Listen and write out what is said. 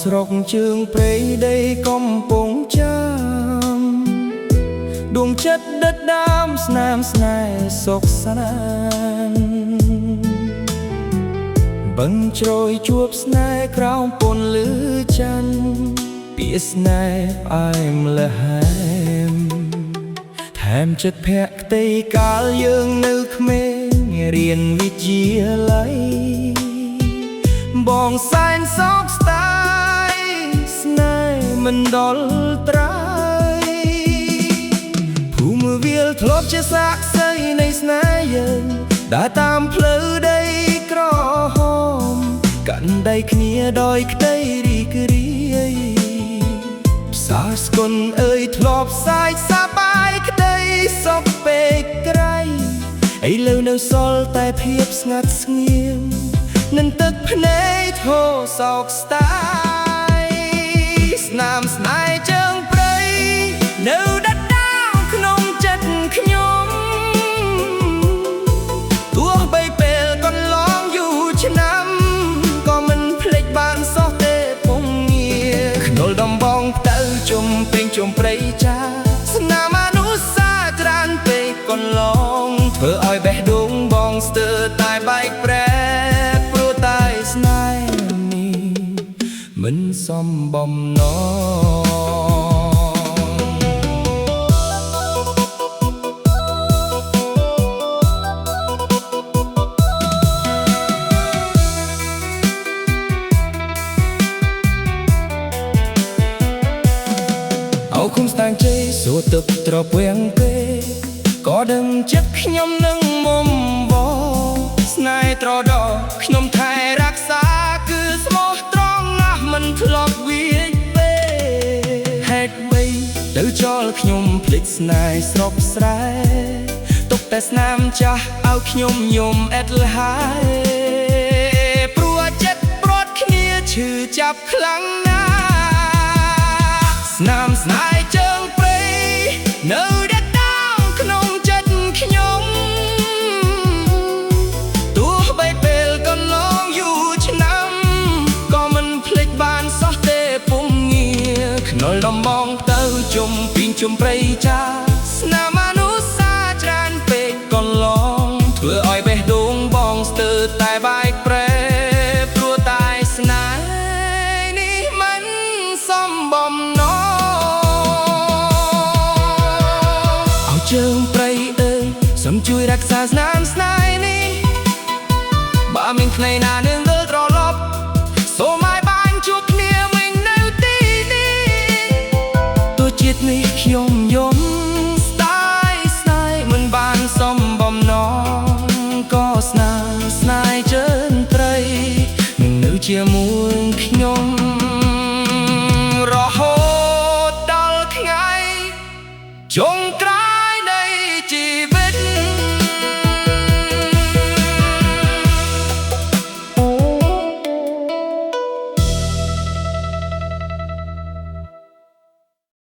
ស្រុកជើងព្រៃដីកំពង់ចាំដួងចិត្តដិតដាមស្នាមស្នេហ៍សុខសាន្តបឹងជ្រោយជួបស្នេហ៍ក្រោមពន្លឺច័ន្ទពាក្យស្នេហ៍ផ្អែមល្ហែមថែមចិត្តភក្តីកាលយើងនៅក្មេងរៀនវិទ្យាល័យបងសែនសោកស្ដាយស្នេហ៍មិនដល់ត្រើយភូមិវាលធ្លាប់ជាសាក្សីនៃស្នេហ៍យើងដើរតាមផ្លូវដីក្រហមកាន់ដៃគ្នាដោយក្តីរីករាយផ្សារស្គុនអើយធ្លាប់សាយសប្បាយក្តីសុខពេកក្រៃឥឡូវនៅសល់តែភាពស្ងាត់ស្ងៀមនឹងទឹកភ្នែកធូរសោកស្ដាយស្នាមស្នេហ៍ជើងព្រៃនៅដិតដាមក្នុងចិត្តខ្ញុំទោះបីពេលកន្លងយូរឆ្នាំក៏មិនភ្លេចបានសោះទេពុំងារខ្នុលដំបងផ្ទៅជុំពេញជុំព្រៃចាស្នាមអនុស្សាវរីយ៍ច្រើនពេកកន្លងធ្វើឲ្យបេះដូងបងស្ទើរតែបែកប្រែស្នេហ៍នេះមិនសមបំណងអោគុំស្តាំងជ័យសួរទឹកត្រពាំងពេក៏ដឹងចិត្តខ្ញុំនឹងមុំវស្នេហ៍ត្រដរខ្ញុំថែរក្សាគឺស្មោះត្រង់ណាស់មិនធ្លាប់វាយពេហេតុអ្វីទៅចោលខ្ញុំភ្លេចស្នេហ៍ស្រុកស្រែទុកតែស្នាមចាស់ឲ្យខ្ញុំយំអេតលហើយព្រោះចិត្តព្រាត់គ្នាឈឺចាប់ខ្លាំងណាស់ស្នាមស្នេហ៍ជើងព្រៃនៅដំបងទៅជុំពីងជុំព្រៃចាស្នាមអនុស្សាវរីយ៍ច្រើនពេកកន្លងធ្វើឲ្យបេះដូងបងស្ទើរតែបែកប្រែព្រោះតែស្នេហ៍នេះមិនសមបំណងឲ្យជើងព្រៃអើយសូមជួយរក្សាស្នាមស្នេហ៍នេះបើមានថ្ងៃណានឹងវិលត្រឡប់សូមឲ្យបានជួបគ្នាជាតិនេះខ្ញុំយំស្ដាយស្ដាយមិនបានសមបំណងក៏ស្នាមស្នេហ៍ជើងព្រៃនឹងនៅជាមួយខ្ញុំ